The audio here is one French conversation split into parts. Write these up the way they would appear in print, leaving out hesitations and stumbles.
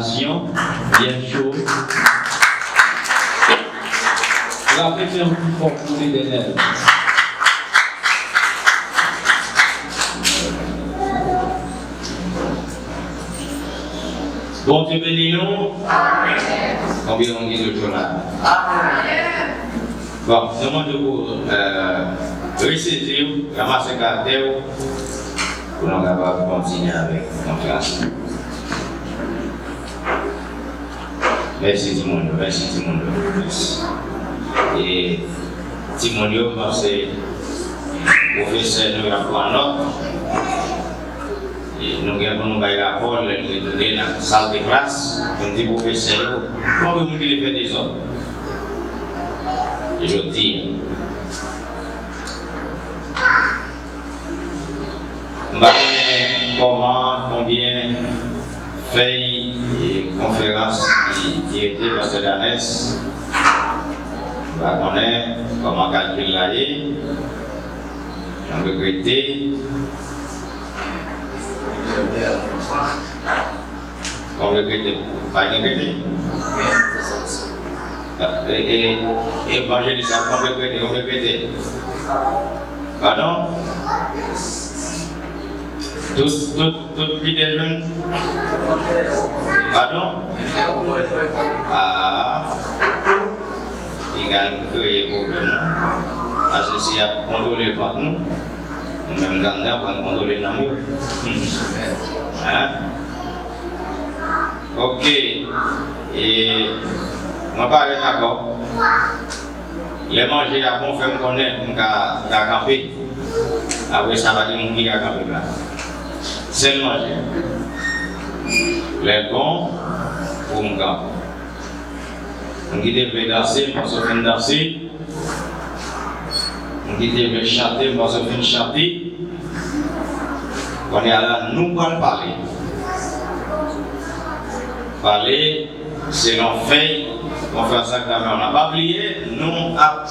nation, bien chaud. La préfère plus fort pour l'Éternel. Bon Dieu bénis nous. Combien on dit de journal? Bon, je demande de vous ressaisir, ramasser la terre pour nous capables de continuer avec la conférence. Merci Timondo, merci Timondo. Merci. Et Timondo, c'est professeur nous apprend notre. Et nous avons la parole, nous donner dans la salle de classe, nous disons professeur, comment vous voulez faire des hommes? Je dis, comment, combien feuilles et conférences qui étaient dans cette année, on connaît comment calculer l'année, on regretté. On regretté, pas regretté. Et évangéliste, on regretté. Pardon? Tout vie des jeunes? Pardon? Ah, il y a un problème. Parce que si on contrôle pas nous, même dans le on contrôle l'amour. Hein? Ok. Et on parle d'accord. Les manger à bon faire qu'on est, on a campé. Après ça va dire mon qui a campé là. C'est le manger. Les bons pour mon camp. On dit de danser, on se fait danser. On dit de chanter, on se fait chanter. On est là, nous allons parler. Parler, c'est l'on fait. On fait ça quand même. On n'a pas oublié, nous avons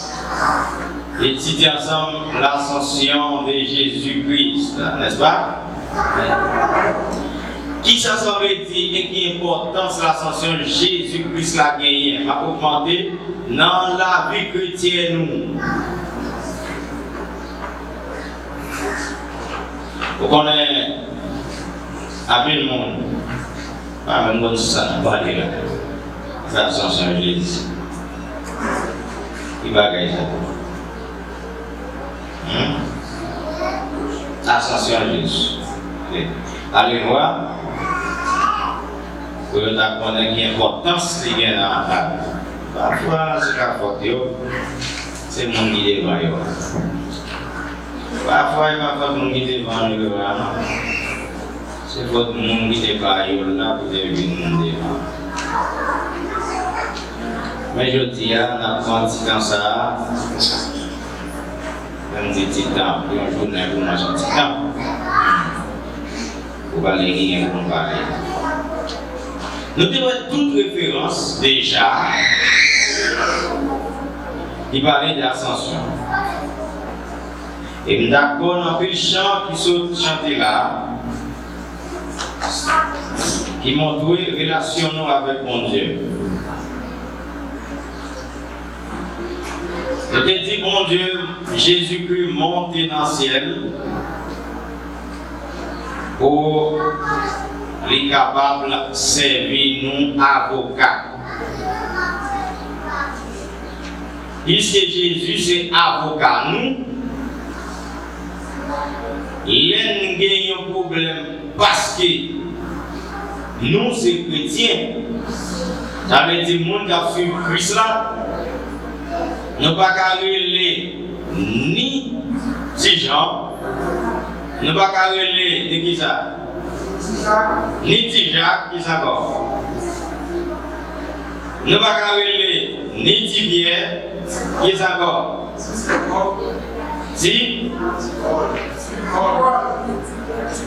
étudié ensemble l'ascension de Jésus-Christ, n'est-ce pas? Qui ça veut dire et qui importance l'ascension de Jésus-Christ l'a gagné, a augmenté dans la vie chrétienne. Vous connaissez avec le monde, pas même bon ça, pas de là. L'ascension de Jésus. Il va gagner ça. Ascension de Jésus. Allez voir. Pour nous apprendre l'importance qu'il y a dans la table. Parfois, c'est la faute, c'est mon guide devant eux. Parfois, il va faire mon guide devant eux. C'est votre mon guide devant eux là pour devenir mon devant. Mais je dis, on apprend dans ça. Même des titans, puis un jour, on mange un titan. Pour parler rien pour parler. Nous devons toute référence déjà. Il parlait de l'ascension. Et nous d'accord dans le chant qui sont chantés là, qui montrent relation avec mon Dieu. Je te dis, mon Dieu, Jésus-Christ monté dans le ciel pour les capables de servir nous avocats. Puisque Jésus c'est avocat nous, il y a un problème parce que nous c'est chrétiens. Ça veut dire que les gens qui ont suivi Christ là, ne pas carrer ni ces gens, ne pas carrer de qui ça? Ni Tijak, qui ça encore? Ne pas carrer ni Tibière, qui ça encore? Si?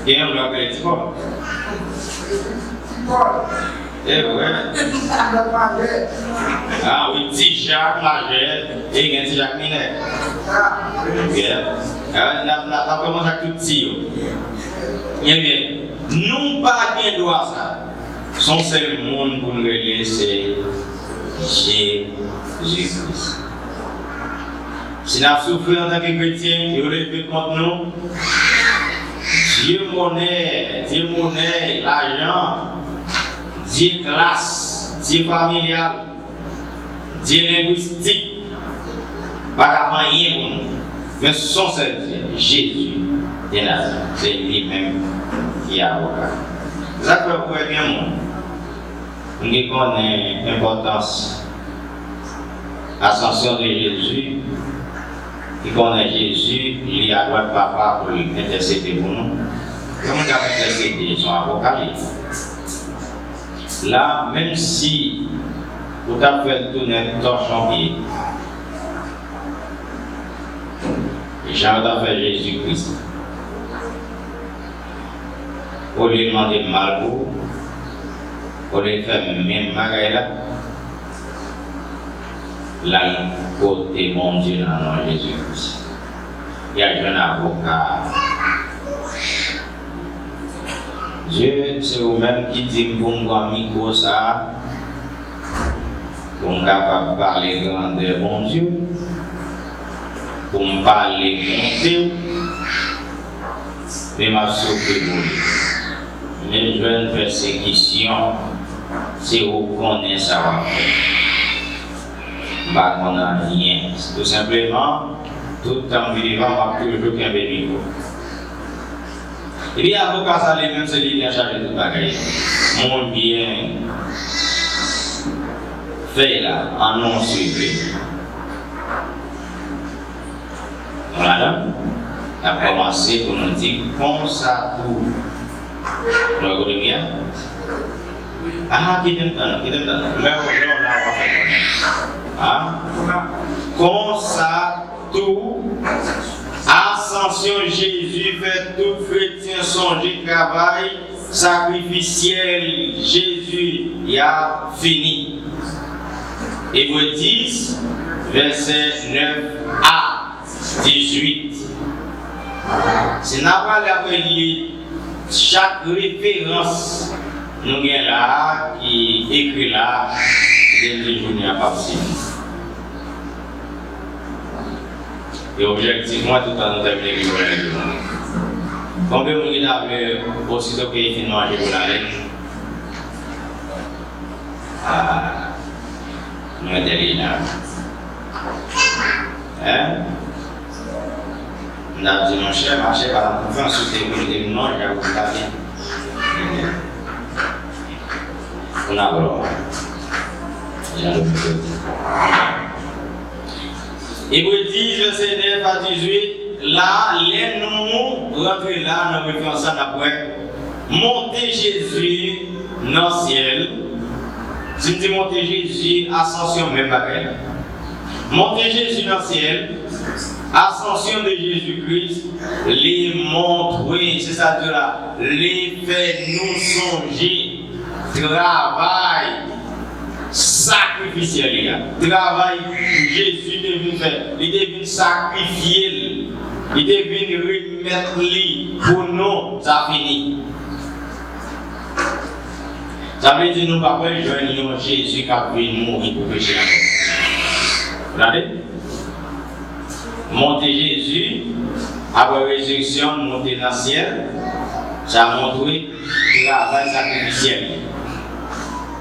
Il y a un bloc de Tipol. Eh ouais. Ah oui, Tijak majeur et il y a un Tijak mineur. Bien. On a commencé à tout dire. Eh bien, nous pas bien droit ça. son seul monde pour nous relier, c'est Jésus-Christ. Si nous avons souffert en tant que chrétiens, et relevé contre nous, Dieu monnaie, l'argent, Dieu classe, Dieu familial, Dieu linguistique, pas rien pour nous. Mais son seul Dieu, Jésus de Nazareth, c'est lui-même qui a avocat. Ça peut être bien, nous connaissons l'importance de l'ascension de Jésus, qui connaît Jésus, il est à droite de papa pour intercéder pour nous. Comment il a intercédé son avocat? Là, même si vous avez fait tourner torche en pied, Jean a fait Jésus-Christ. Pour lui demander mal pour lui faire même magaï là. Là, côté mon Dieu dans le nom de Jésus-Christ. Il y a un avocat. Dieu, c'est vous-même qui dit pour moi, micro ça, pour me capable parler grandeur, mon Dieu, pour me parler mon Dieu, mais ma souffre pour les jeunes persécutions, c'est vous connaissez ça va faire. Bah, on n'a rien. Tout simplement, tout en vivant, on va toujours qu'un bébé. Et bien, avocat, ça les mêmes, c'est lui qui a chargé de bagaille. Mon bien fait là, en non suivi. Voilà, on a commencé pour nous dire, comme ça tout. Vous regardez bien? Ah, qui t'aime tant, mais on l'a pas fait. Ah, comme ça tout. Ascension Jésus fait tout chrétien songer travail sacrificiel. Jésus y a fini. Hébreux 10, verset 9 à 18. C'est n'a pas la chaque référence nous avons là qui écrit là dès le jour n'y a pas possible. Et objectivement, tout à nous terminer le jour. Combien de gens avaient aussitôt qu'ils finissent manger pour l'aller? Ah, nous sommes là. Hein? Nous avons dit, mon cher, marcher par la confiance sur tes communautés, non, j'ai vous parler. On a vraiment. J'ai le plus. Hébreux 10, verset 9 à 18, là, les nous rentrons là, nous refaisons ça d'après. Monter Jésus dans le ciel. Si je dis monter Jésus, ascension même bagaille. Monter Jésus dans le ciel, ascension de Jésus-Christ, les montrer, c'est ça de là, les faire nous songer, travail. Sacrificiel, travail que Jésus devait faire, il devait sacrifier, il devait remettre lui pour nous, ça finit. Ça veut dire nous pas joindre Jésus qui a pu mourir pour pécher encore. Regardez, monter Jésus, après la résurrection, monter dans le ciel, ça a montré le travail sacrificiel.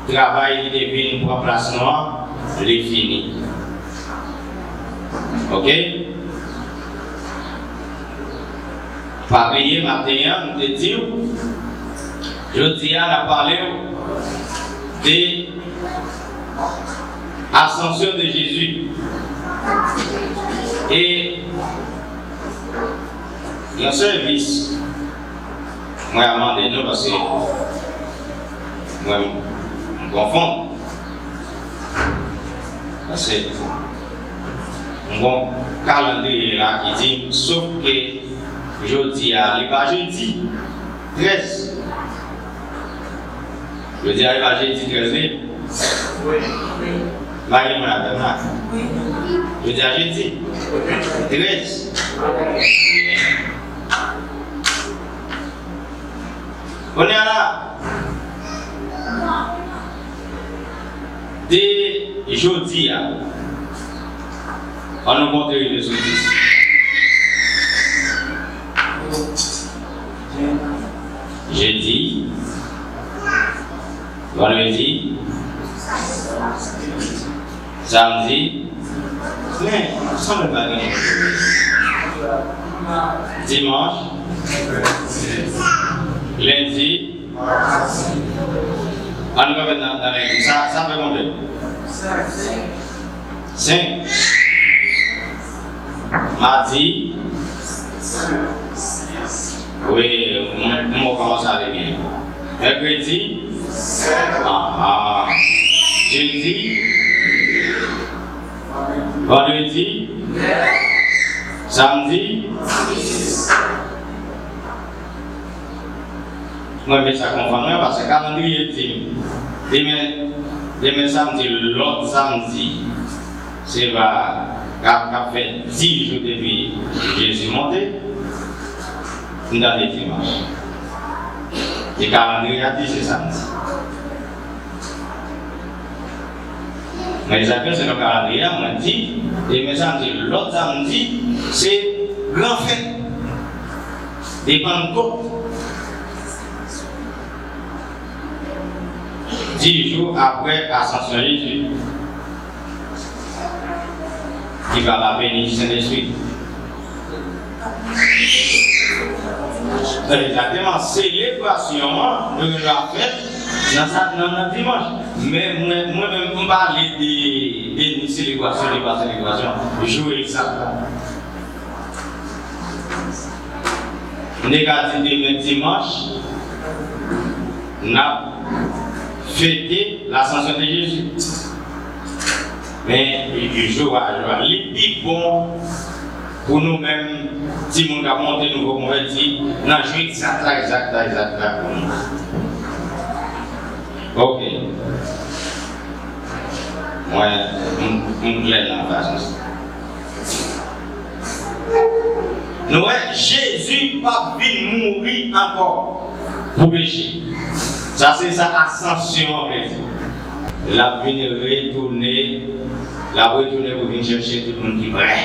Travail qui devient pour remplacement, il est fini. Ok? Pareil, matin, nous te disons, je dis à la parler de l'ascension de Jésus. Et le service, moi, je demande nous parce que moi, je confonds. Parce que mon calendrier là qui dit, sauf que jeudi à l'époque jeudi 13. Jeudi à l'époque jeudi 13. Oui. Marie mon attendant. Oui. Jeudi à jeudi 13. On est là. de jeudi, on nous montre les sous-titres. Jeudi, vendredi, samedi, mais ça ne va pas dimanche, lundi, on va mettre dans l'église. Ça fait combien? 5. Mardi. Oui, on commence à aller bien. Mercredi. Jeudi. Vendredi. Samedi. Moi, je vais ça comprendre parce que calendrier dit demain samedi, l'autre samedi, c'est va faire 10 jours depuis Jésus monté. Nous avons des dimanches. Le calendrier a dit c'est samedi. Mais les affaires, c'est le calendrier, on a dit, demain samedi, l'autre samedi, c'est grand fête. Des Pentecôtes. 10 jours après l'ascension de Jésus, qui va la bénédiction du Saint-Esprit. Exactement, célébration de la fête dans le dimanche. Mais moi-même, je parle de célébration, jour exact. Négatif de dimanche, on a fêté l'ascension de Jésus. Mais le jour à jour, les plus bons pour nous-mêmes, si nous avons monté nouveau converti, nous avons joué exact pour nous. Ok. Moi, je me plais dans la face. Nous, Jésus n'a pas vu mourir encore pour pécher. Ça, c'est sa ascension en fait. La vie retourner pour venir chercher tout le monde qui est vrai.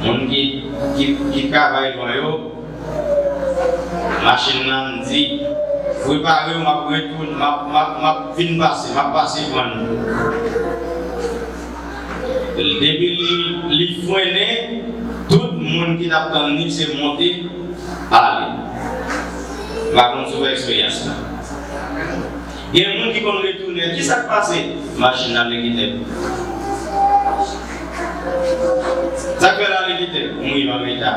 Les gens qui travaillent dans la machine n'a dit, préparez ma retourne, ma fin passer, ma passer pour nous. Depuis les foyers, tout le monde qui n'a pas ni c'est monté, allez. Va construire l'expérience. Il y a des gens qui vont retourner. Qui s'est passé? Machine à l'équité. Ça fait la l'équité. Oui, ma méta.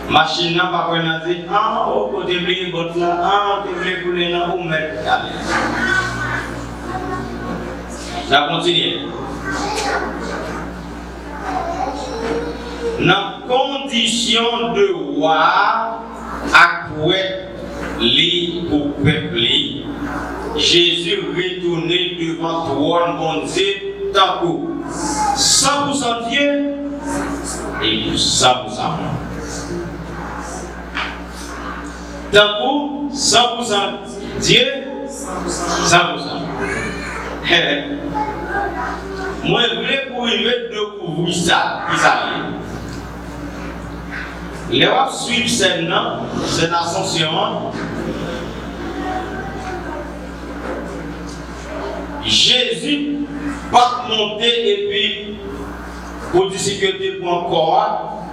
Machine n'a pas dit, ah, oh, côté blé, bot là, ah, tu voulais couler là, ou mettre. Ça continue. Dans condition de roi, accouet li pour peuple, Jésus retourné devant trône bon Dieu, tant que 100% Dieu et 100% moi. Tant que 100% Dieu, 100%. Moi, je voulais pour une découvrir ça, qui s'allie. Les wap suivent cette ascension. Jésus pas monter et puis pour difficulté pour encore,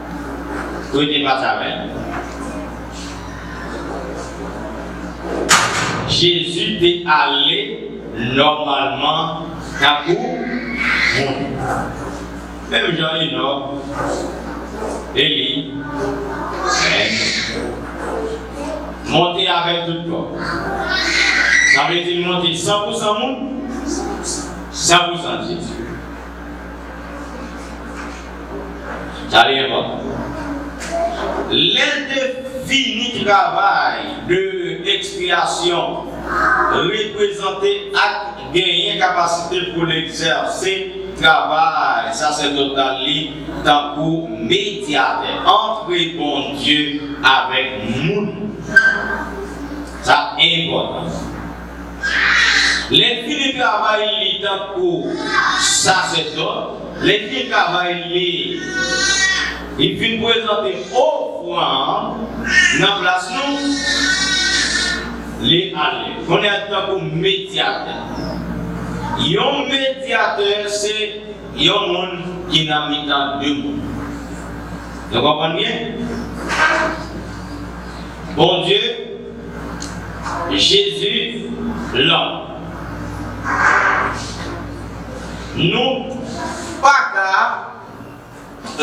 il n'est pas avec. Jésus est allé normalement à coup. Même Jean-Enoch, Élie, monter avec tout le monde. Ça veut dire monter 100% monde, 100% Jésus. Ça veut dire l'indéfini travail de expiation représenté à gagner capacité pour l'exercer travail sacerdotal tant pour médiateur entre bon Dieu avec nous. Ça est important. Les filles travaillent tant pour sacerdote, les filles travaillent, ils viennent présenter offrande dans la place nous. Les aller. On est en tant que médiateur. Un médiateur, c'est un monde qui n'a mis dans deux mondes. Vous comprenez bien? Bon Dieu, Jésus, l'homme. Nous, pas qu'à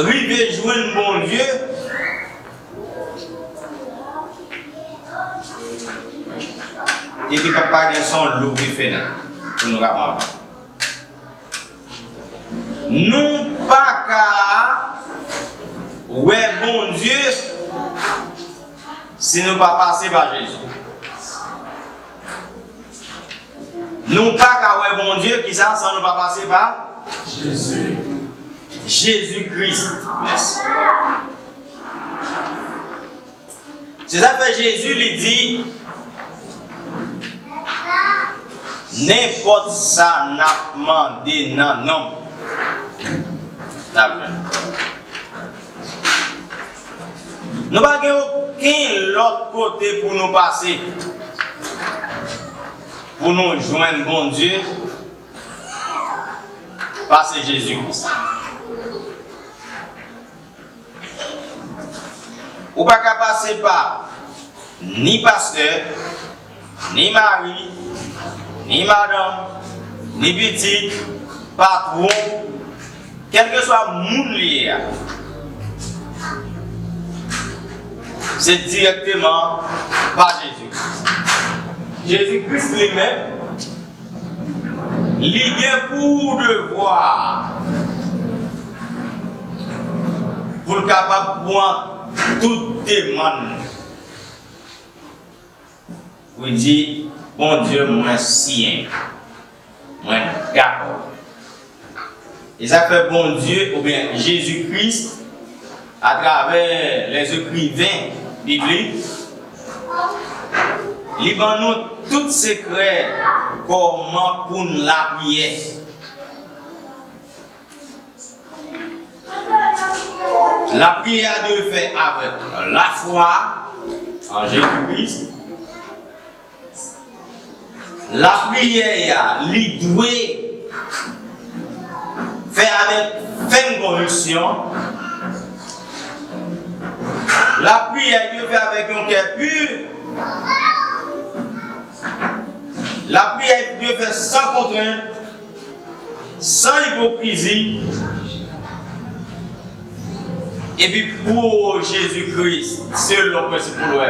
arriver joindre bon Dieu. Et puis, papa, il y a son loup qui fait là, pour nous rappeler. Nous, pas qu'à, ouais, bon Dieu, si nous pas passer par Jésus. Nous, pas qu'à, ouais, bon Dieu, qui ça, sans nous pas passer par Jésus. Jésus-Christ. Merci. C'est ça que Jésus lui dit. N'importe ça n'a demandé non non. Nous n'avons aucun autre côté pour nous passer. Pour nous joindre bon Dieu. Passer Jésus-Christ. Ou pas qu'à passer par ni pasteur, ni mari, ni madame, ni petit, patron, quel que soit le monde lié. C'est directement par Jésus. Jésus-Christ lui-même, il a pour devoir, pour le capable de prendre toute demande. Vous dites, bon Dieu, moi sien, moi d'accord. Et ça fait bon Dieu, ou bien Jésus-Christ, à travers les écrivains bibliques, il va nous tout secret comment pour la prière. La prière doit faire avec la foi en Jésus-Christ. La prière, il doit faire avec ferme conviction. La prière doit faire avec un cœur pur. La prière doit faire sans contrainte, sans hypocrisie. Et puis pour Jésus-Christ, c'est le principe pour lui.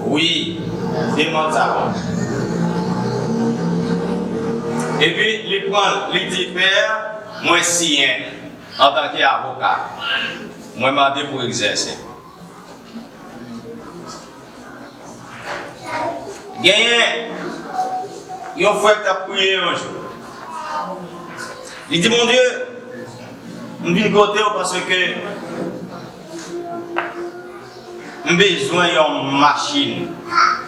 Oui, demande ça. Et puis, il prend, il dit, Père, moi sien, en tant qu'avocat, moi demandé pour exercer. Gagné, il a fait ta prière un jour. Il dit, mon Dieu, je viens de côté parce que j'ai besoin d'une machine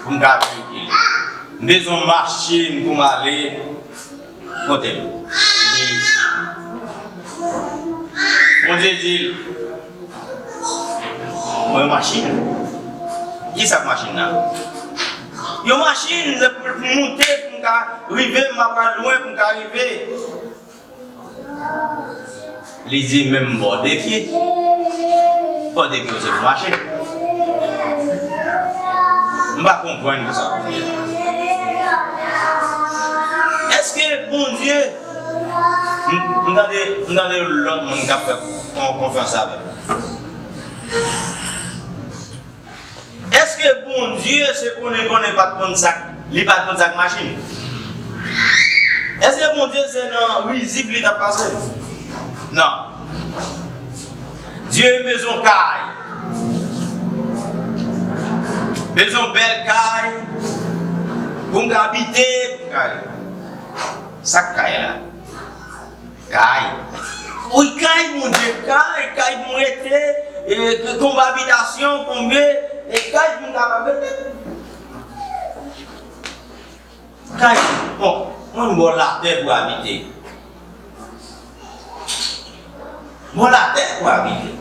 pour me garder. J'ai besoin d'une machine pour m'aller. Côté. Mon Dieu dit, une machine. Qui est cette machine-là? Une machine pour monter, pour arriver, pour loin, pour arriver. Il dit même bon défi. Pas de défi, c'est pour marcher. Je ne vais pas comprendre ça. Est-ce que bon Dieu, nous avons l'autre monde qui a fait confiance avec? Est-ce que bon Dieu, c'est qu'on ne connaît pas de sac, il pas de sac machine? Est-ce que bon Dieu, c'est non visible, il a passé? Non. Dieu est maison caille. Maison belle caille. Pour habiter, caille. Ça caille là. Caille. Oui, quand mon Dieu, quand mon été, combat habitation, combien, et quand mon capable. Quand on boit la terre pour habiter. Boit la terre pour habiter.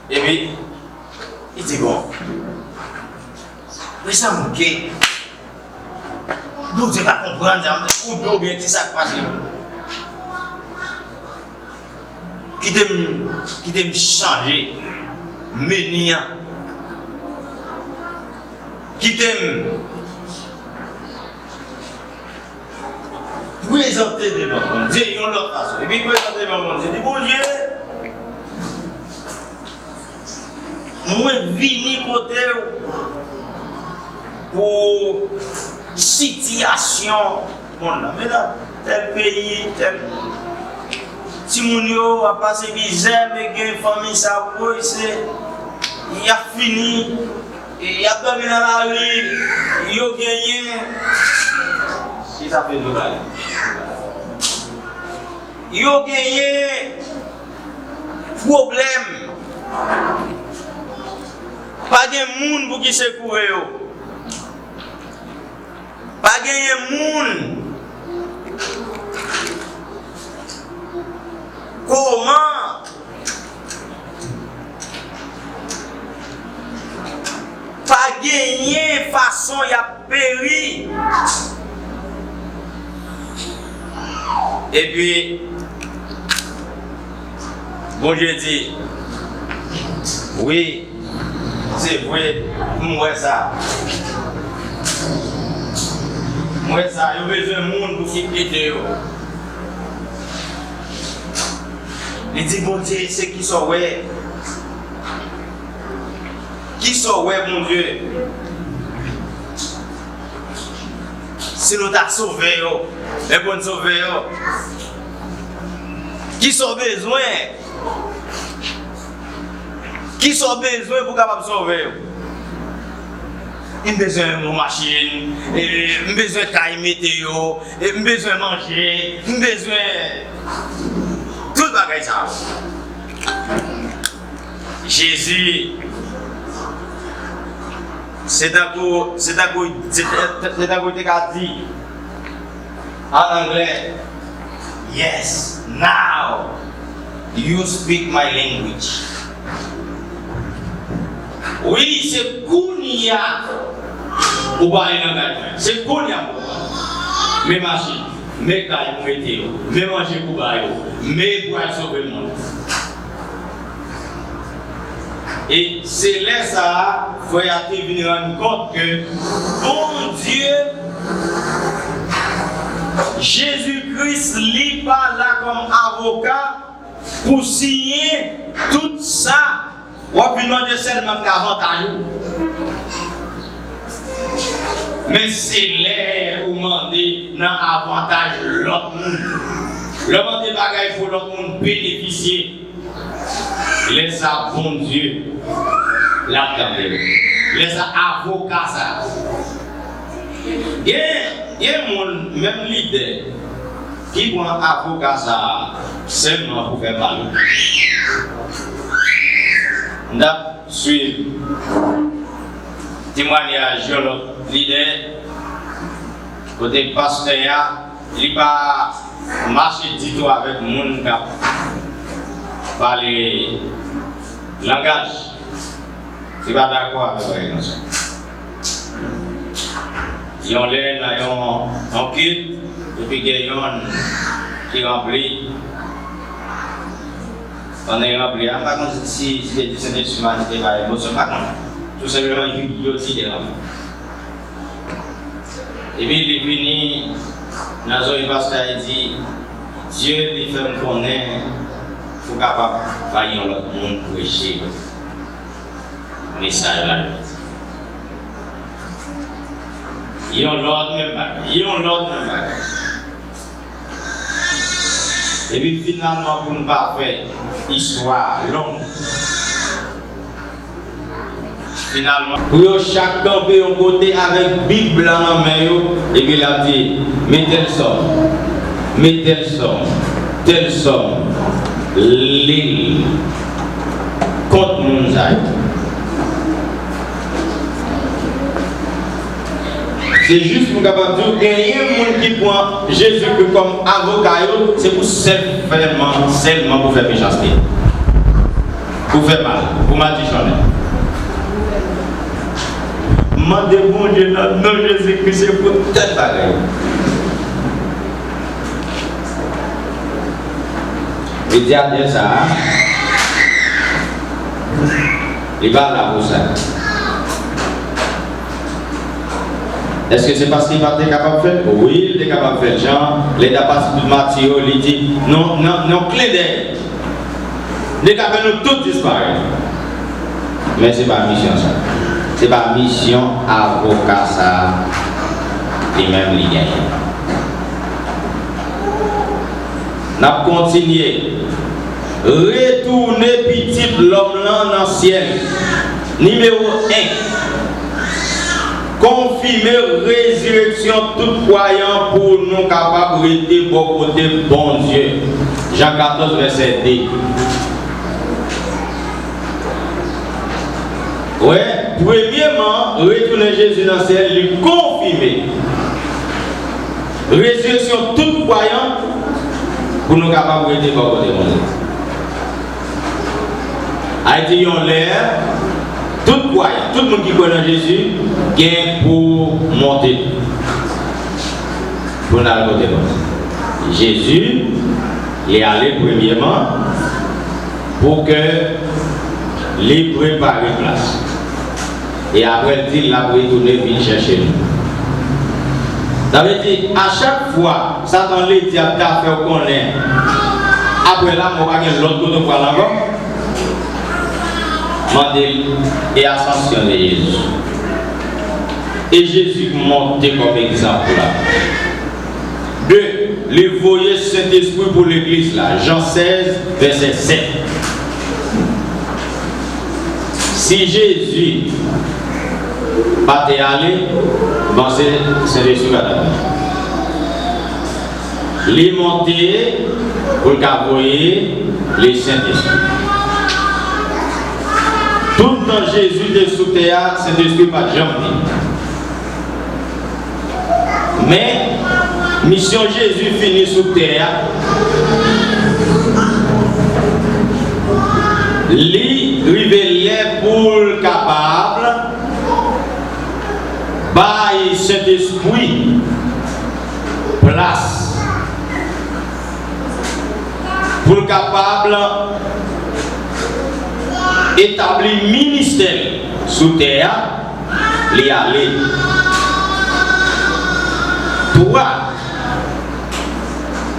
Et puis, il dit bon, mais ça me guette. Donc, je ne vais pas comprendre, ou bien c'est ça qui passe. Qui t'aime changer, mener, qui t'aime présenter devant mon Dieu, ils ont leur façon. Et puis, présenter devant mon Dieu, dit bon Dieu, moi, je côté pour situation, mais dans tel pays, tel. Si mon a passé misère, mais que la famille ça il a fini, il a dormi dans la rue, il a gagné. Si ça fait de mal. Il a gagné. Problème. Pas de monde pour qui se courir. Pas de monde. Comment pas gagner façon y a péri. Et puis bon Dieu dit oui c'est vrai moi ça il y a besoin de monde pour qui aider. Il dit, bon Dieu, c'est qui sont ouais. Qui sont ouais, mon Dieu. Si nous t'as sauvé, et pour nous sauver, qui sont besoin. Qui sont besoin pour capable sauver. Il a besoin de machine, il a besoin de caille météo, il a besoin de manger, il a besoin. Tout bagage ça. Jésus, c'est un coup dit en anglais. Yes, now you speak my language. Oui, c'est Kounia. Ou pas un langage. C'est Kounia. Mes machines. Mais quand ils météo, mais manger pour bailler, mais pour sauver le monde. Et c'est là ça, il faut venir rendre compte que, bon Dieu, Jésus-Christ n'est pas là comme avocat pour signer tout ça. Ou puis demander seulement qu'avantage. Mais c'est l'air où demander dans avantage l'autre monde. Le monde des bagages pour l'autre monde bénéficier. Laisse ça, bon Dieu, l'attendre. Laisse ça, avocat ça. Il y a même l'idée qui prend avocat ça seulement pour faire mal. On a suivi témoignage de l'autre leader, côté pasteur, il n'a pas marché du tout avec le monde qui parle langage. Il n'est pas d'accord avec eux. Ils ont l'air en culte, et puis ils ont qui remplit. On est rempli, par contre, si les descendants de l'humanité va émotion, par contre, tout simplement, il aussi des rampes. Et puis, il est venu, dans le pasteur, il dit, Dieu lui fait me connaître, il faut capable de faire l'autre monde pour prêcher le message là. Ils ont l'autre même bagage. Et puis finalement, pour ne pas faire histoire longue, finalement, pour chaque camper un côté avec Bible dans la main, et puis il a dit, mettez le sort. mais telle somme, l'île, contre Mounzaï. C'est juste pour capable de dire qu'il y a un monde qui prend Jésus comme avocat, c'est pour seulement pour faire méchanceté. Pour faire mal, pour m'additionner. Mandez bon Dieu, non Jésus-Christ, c'est pour telle bagaille. Il dit à Dieu ça, il va là pour ça. Est-ce que c'est parce qu'il va être capable de faire? Oui, il est capable de faire. Jean, il est passé tout Matthieu, il dit non, clé d'air. Il est capable de nous tous disparaître. Mais ce n'est pas mission ça. Ce n'est pas mission avocat ça. Et même les gagne. Nous avons continué. Retourner petit l'homme dans le ciel. Numéro 1. Confirmer résurrection tout croyant pour nous capables de rester bon côté bon Dieu. Jean 14, verset 2. Oui, premièrement, retourner Jésus dans le ciel, lui confirmer. Résurrection tout croyant pour nous capables de rester bon côté bon Dieu. Haïti en l'air. Tout croyant, tout le monde qui connaît Jésus, gagne pour monter. Pour aller à côté de Jésus, il est allé premièrement pour que les prépare une place. Et après, il a retourné venir chercher nous. Ça veut dire, à chaque fois, Satan les diables a fait qu'on est. Après là, on va gagner l'autre côté pour aller encore. Et ascensionner Jésus. Et Jésus montait comme exemple là. 2. Les voyer Saint-Esprit pour l'église là. Jean 16, verset 7. Si Jésus pas allé, bon c'est Saint-Esprit va t'amener. Les monter pour voyer les Saint-Esprit. Tout dans Jésus de sous terre, c'est esprit pas jamais. Mais mission Jésus finit sous terre. Lui révélé pour capable bail cet esprit place pour capable établir ministère sous terre, les aller. 3.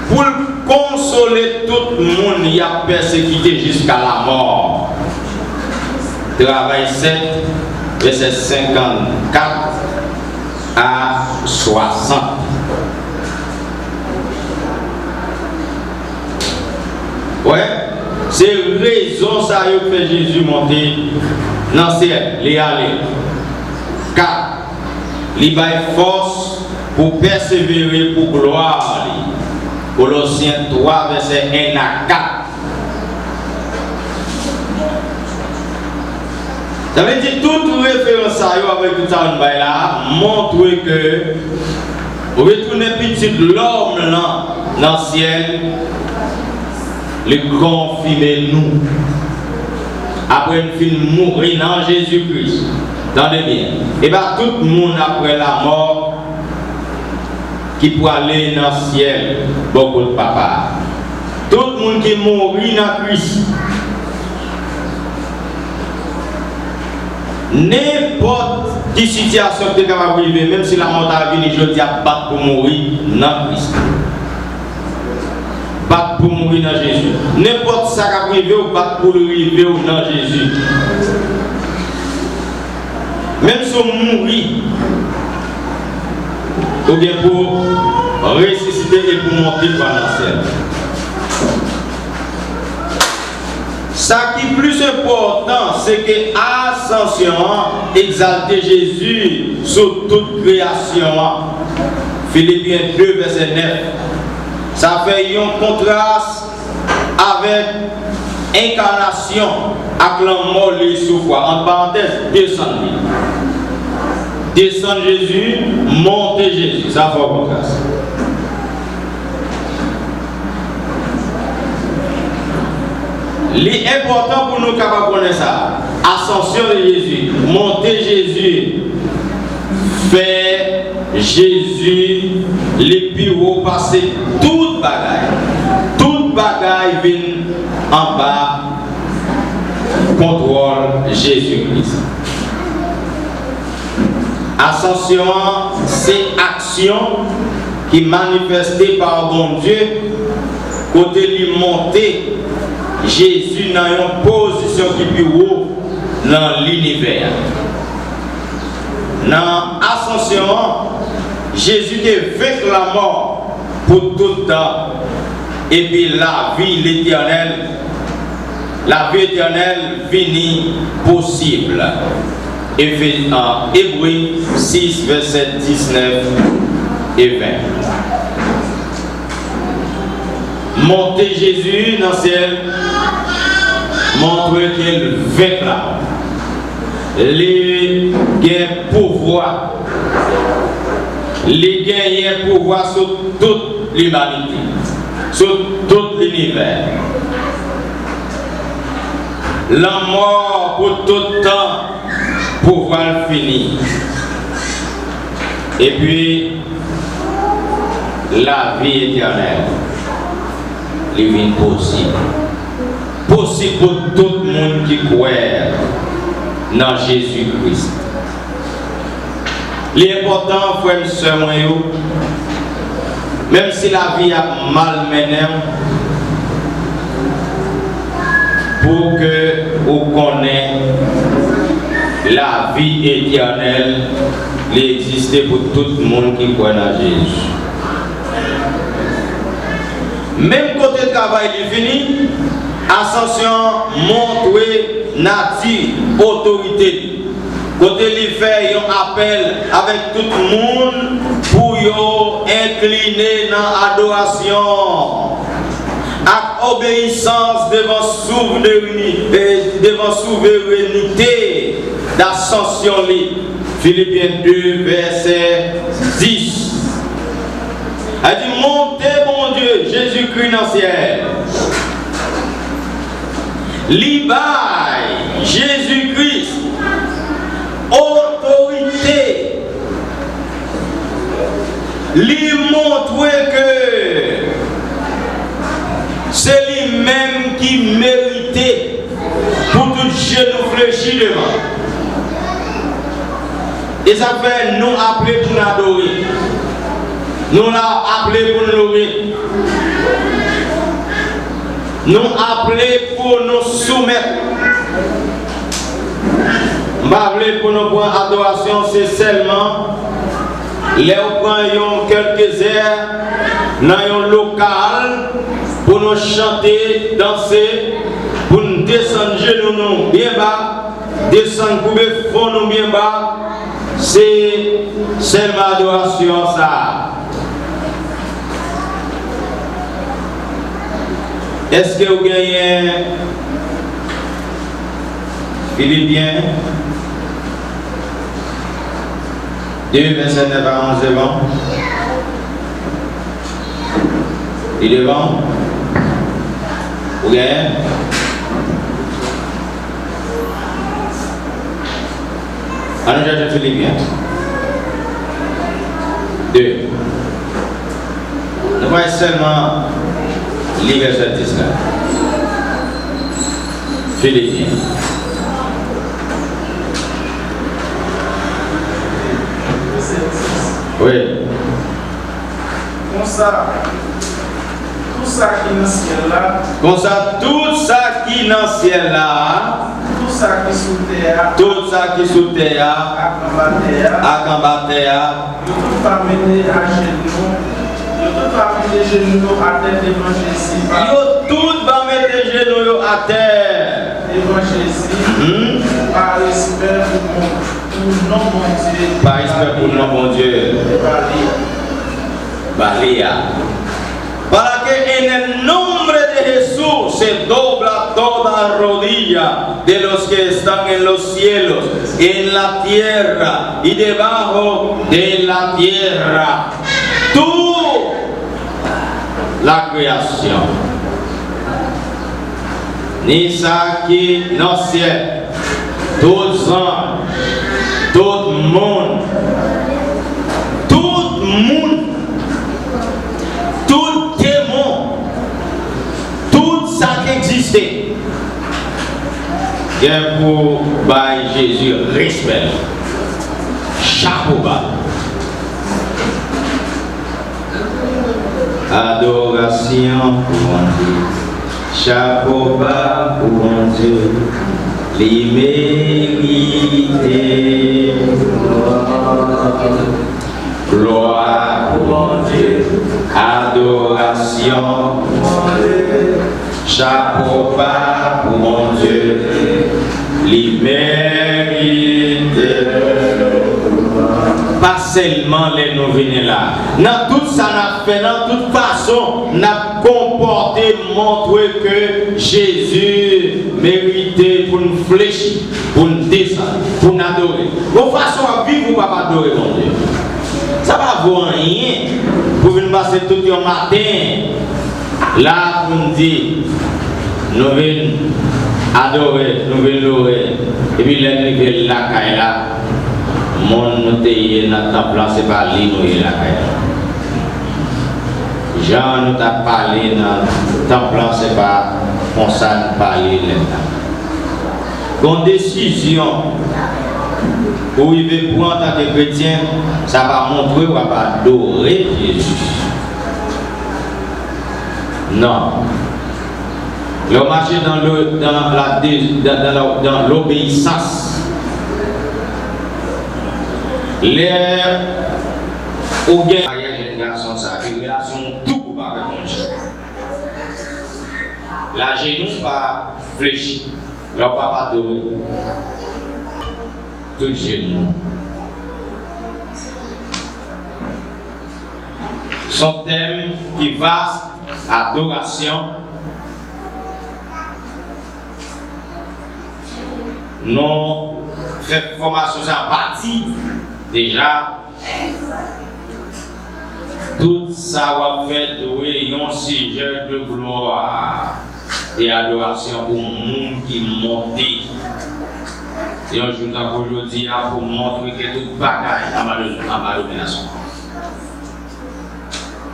Pour consoler tout le monde, il a persécuté jusqu'à la mort. Travail 7, verset 54 à 60. Ouais. C'est raison ça que fait Jésus monter dans le ciel, les aller. 4. Il va force pour persévérer pour gloire. Colossiens 3, verset 1 à 4. Ça veut dire toute référence à eux avec tout ça là montre que retourner petit l'homme dans le ciel. Le confirmer nous. Après une fin mourir dans Jésus-Christ. Attendez bien. Et bien tout le monde après la mort qui peut aller dans le ciel, beaucoup de papa. Tout le monde qui mourit dans Christ. N'importe quelle situation que tu vas vivre, même si la mort a venu, je dis à battre pour mourir dans Christ. Battre pour mourir dans Jésus. N'importe ça qui a privé ou battre pour arriver dans Jésus. Même si on mourit, ou bien pour ressusciter et pour monter par la scène. Ça qui est plus important, c'est que l'ascension exalte Jésus sur toute création. Philippiens 2, verset 9. Ça fait un contraste avec incarnation avec la mort et souffrance. En parenthèse, descendre. Descendre Jésus, monter Jésus. Ça fait un contraste. L'important pour nous capables de connaître ça, ascension de Jésus, monter Jésus, faire Jésus, les bureaux passer, toute bagaille vient en bas, contrôle Jésus-Christ. Ascension, c'est action qui est manifestée par bon Dieu, côté lui monter. Jésus dans une position qui est plus haut dans l'univers. Dans l'ascension, Jésus est vaincu la mort pour tout le temps. Et puis la vie éternelle finit possible. Hébreux 6, verset 19 et 20. Monter Jésus dans le ciel, montrer qu'il vainc là. Les gains pouvoir. Les gains pouvoir sur toute l'humanité, sur tout l'univers. La mort pour tout temps, pouvoir finir. Et puis, la vie éternelle. Living possible. Possible pour tout le monde qui croit dans Jésus-Christ. L'important, frère et sœur, même si la vie a mal mené, pour que vous connaissiez la vie éternelle, elle existe pour tout le monde qui croit dans Jésus. Même côté travail est fini, ascension montre nature, autorité. Côté il fait un appel avec tout le monde pour incliner dans l'adoration. Avec obéissance devant souveraineté d'ascension. Philippiens 2, verset 10. Elle dit, montez mon Dieu, Jésus-Christ dans le ciel. Libaille, Jésus-Christ, autorité. Lui montrer que c'est lui-même qui méritait pour tout genou fléchi devant. Et ça fait nous appeler pour l'adorer. Nous l'avons appelé pour nous louer. Nous appelé pour nous soumettre. M'appelé pour nous prendre adoration, c'est seulement les prenons quelques heures dans un local pour nous chanter, danser, pour nous descendre genoux bien bas, descendre couper fond nous bien bas. C'est seulement adoration ça. Est-ce que vous gagnez Philippiens 2, verset 9 à 11 devant? Et devant? Vous gagnez? Allons chercher Philippiens 2. Ne pas seulement lire verset 10 là. Philippiens. Oui. Comme ça, tout ça qui est dans le ciel là. Comme ça, tout ça qui est dans le ciel là. Tout ça qui est sous terre. Tout ça qui est sous terre. À combattre. Tout va mettre à genoux. Tout va mettre genoux à terre devant Jésus. Tout va mettre genoux à terre. Devant Jésus. Par respect pour non bon Dieu. Par respect pour non bon Dieu. Balia. para que en el nombre de Jesús se dobla toda rodilla de los que están en los cielos, en la tierra y debajo de la tierra. Tú, la creación, ni ça qui dans le ciel, tout sang, tout monde, tout démon, tout ça qui existait, il pour bailler Jésus respect, chapeau bas. Adoration pour mon Dieu, chapeau bas pour mon Dieu, l'immédiate gloire pour mon Dieu, adoration, chapeau bas pour mon Dieu, l'immédiate. Pas seulement les nous venir là. Dans tout ça, n'a fait, dans toute façon, n'a comporté, montrer que Jésus méritait pour nous fléchir, pour nous descendre, pour nous adorer. Vos façons à vivre, vous ne pouvez pas adorer mon Dieu. Ça va vous rien pour venir passer tout le matin là pour nous dire, nous venons adorer, nous venons louer. Et puis les la caille là. Mon noté dans temple c'est pas lui nous la caille. Jean nous t'a parlé dans temple c'est pas on ça parler là. Une décision où il veut prendre en tant que chrétien, ça va montrer ou va adorer Jésus. Non. Le marché dans l'obéissance. Les ou bien les garçons ça une relation tout coupe avec mon Dieu. La genou pas fléchi, leur papa doré. Tout genou. Son thème qui vaste, adoration. Non, fait formation ça partie. Déjà, tout ça va faire de un sujet de gloire et adoration pour le monde qui monte. Et un jour aujourd'hui, pour montrer que tout bagaille à ma domination.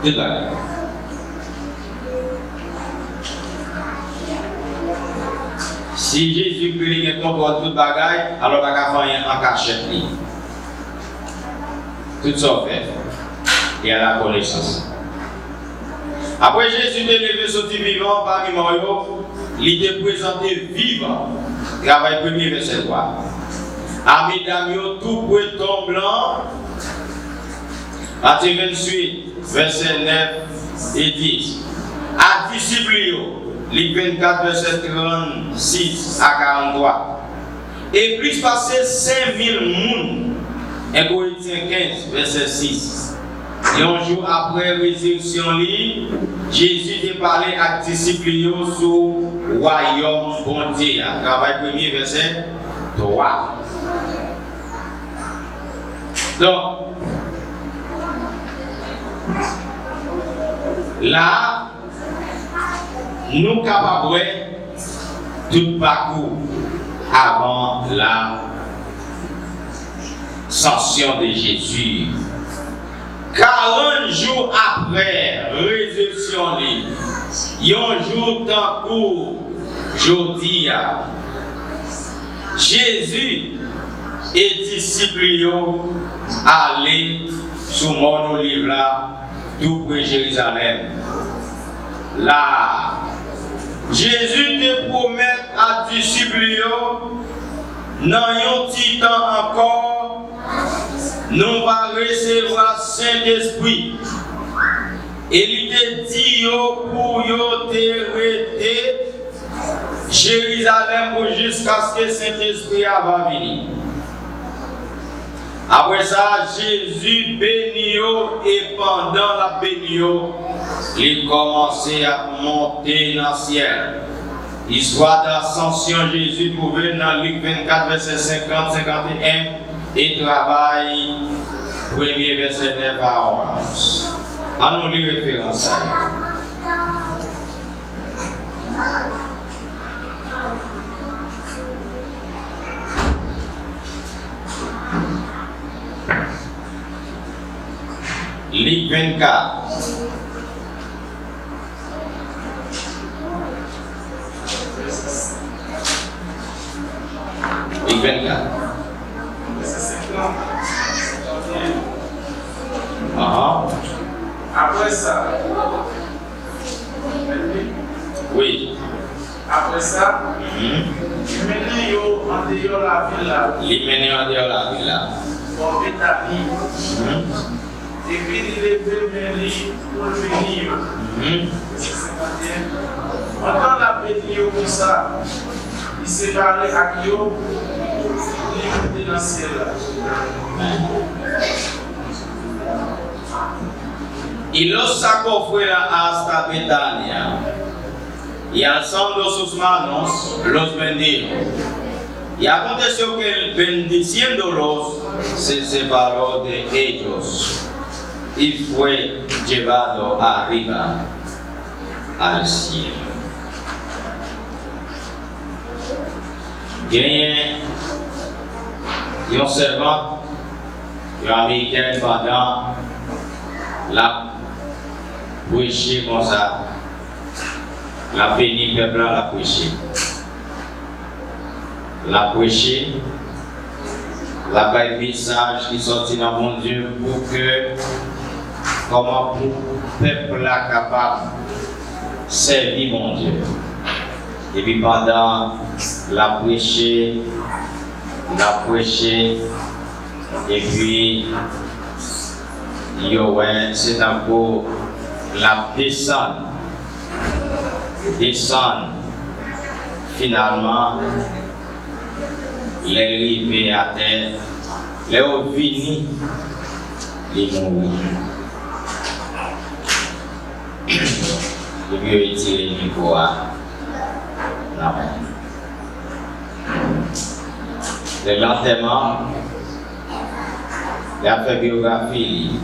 Tout bagaille. Si Jésus-Christ comporte tout bagaille, alors il n'y a pas rien en cachette. Tout ça fait. Et à la connaissance. Après Jésus est levé sorti vivant parmi nous, il est présenté vivant. Travail premier verset 3. Amis d'amis, tout pour tombe blanc. Matthieu 28, verset 9 et 10. À disciples, Luc 24, verset 36 à 43. Et plus passé 5000 mouns. 1 Corinthiens 15, verset 6. Et un jour après la résurrection, Jésus a parlé à ses disciples sur le royaume bon Dieu. Travail premier, verset 3. Donc, là, nous sommes capables de tout parcours avant la ascension de Jésus. 40 jours après la résurrection, un jour tant court, jeudi, Jésus et disciples allaient sur mon olive là, tout près de Jérusalem. Là, Jésus te promet à disciples, dans un petit temps encore, nous allons recevoir Saint-Esprit. Et il te dit pour te rester Jérusalem jusqu'à ce que Saint-Esprit va venir. Après ça, Jésus bénit et pendant la bénit, il commençait à monter dans le ciel. Histoire d'ascension, Jésus trouvée dans Luc 24, verset 50, 51 et travail, premier verset 9 à 11. Allons lire référence à Luc 24. Luc 24. Après ça, oui. Après ça, il menait en dehors la ville là. Il menait en dehors la ville là. Bon, Béthanie. Et puis il levait Mélie pour le bénir. C'est 51. Pendant la bénir comme ça, il s'est parlé à Guillaume, il était dans le ciel là. Y los sacó fuera hasta Betania, y alzando sus manos los bendijo. Y aconteció que bendiciéndolos se separó de ellos y fue llevado arriba al cielo. Gagné un servant, un américain pendant la prêcher comme ça, la béni peuple la prêcher. La prêcher, la baille message qui sortit dans mon Dieu pour que, comment pour peuple là capable servir mon Dieu. Et puis pendant la prêcher, et puis c'est encore la descendre, finalement, les arrivés à terre, les ovini, les mourir. Et puis ils tirent les micros à la main. Le lentement, il a fait biographie,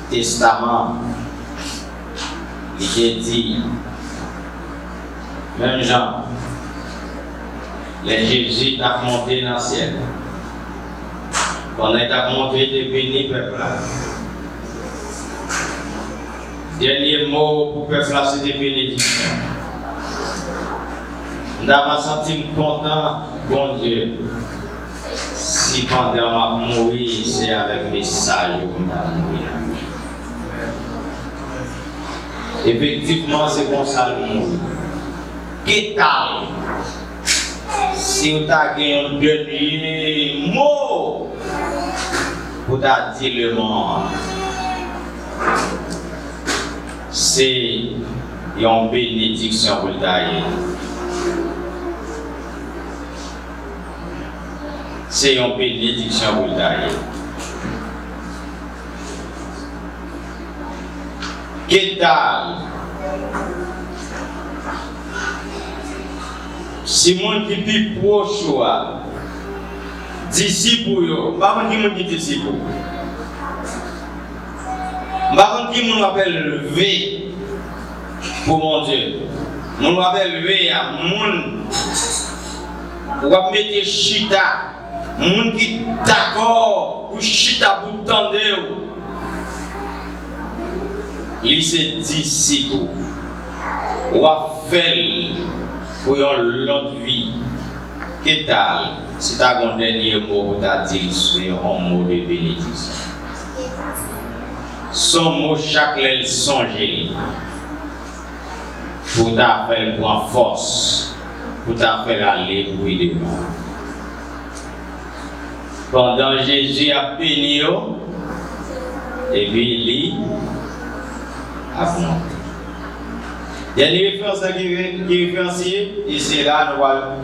testament, il a dit, même Jean, les Jésus a monté dans le ciel. Pendant qu'il a monté, il a béni le peuple. Dernier mot pour le peuple, c'était bénédiction. On a senti content, bon Dieu. Si pendant ma mourir, c'est avec message qu'on a mourir. Effectivement, c'est comme ça le mourir. Qu'est-ce si vous avez un dernier mot pour dire le monde, c'est une bénédiction pour le tailler. C'est une bénédiction pour le tailler. Qu'est-ce si mon qui est proche, disciple, pas qui mon qui disciple. Pas qui mon appelle V pour mon Dieu. Mon appelle V à mon ou va mettre chita. Mon qui d'accord pour chita pour tendre. Il se disciple. Ou va faire pour l'autre vie. Qu'est-ce si tu as un dernier mot pour ta dire, c'est un mot de bénédiction. Son mot, chaque lettre songer pour ta faire prendre force, pour ta faire aller pour y devant. Pendant Jésus a béni, et puis il a monté. Il y a des références qui référencient, et c'est là nous allons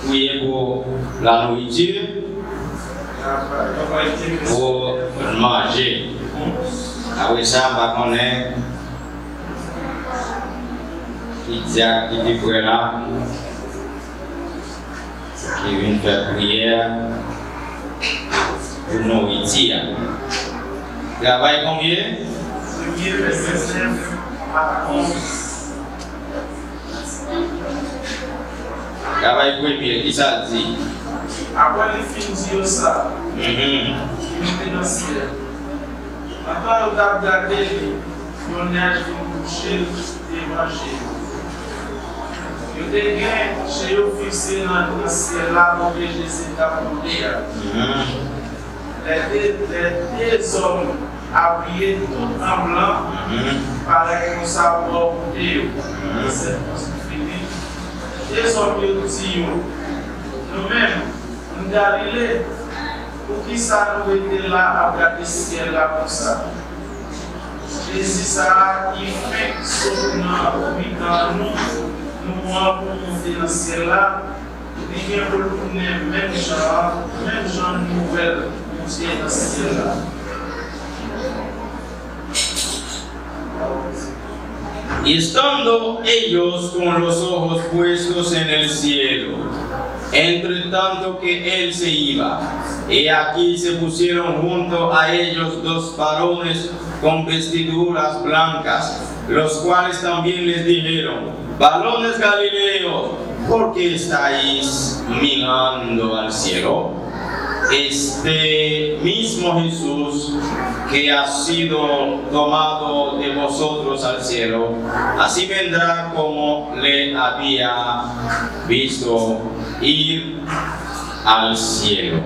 prier pour la nourriture. pour manger. Après ça, on connaît Isaac qui est prêt là, qui vient faire prière pour nourriture. Travail combien? Travail premier, qui ça dit? Après les films de ça, il est dans le ciel. Maintenant, on a regardé, on a couché et mangé. Il y a des gains chez eux fixés dans le ciel là, où Jésus a monté. Les deux hommes habillés tout en blanc, pareil comme ça pour monter. C'est fini. Les hommes qui disent, nous-mêmes, nous Galilée, pour qui ça nous était là à regarder le ciel là comme ça. Jésus ça qui fait ce dans nous, nous pour monter dans le ciel là, il vient pour le tourner même genre nouvelle monter dans le ciel là. Estando ellos con los ojos puestos en el cielo, entre tanto que él se iba, y aquí se pusieron junto a ellos dos varones con vestiduras blancas, los cuales también les dijeron: varones galileos, ¿por qué estáis mirando al cielo? Este mismo Jesús que ha sido tomado de vosotros al cielo, así vendrá como le había visto ir al cielo.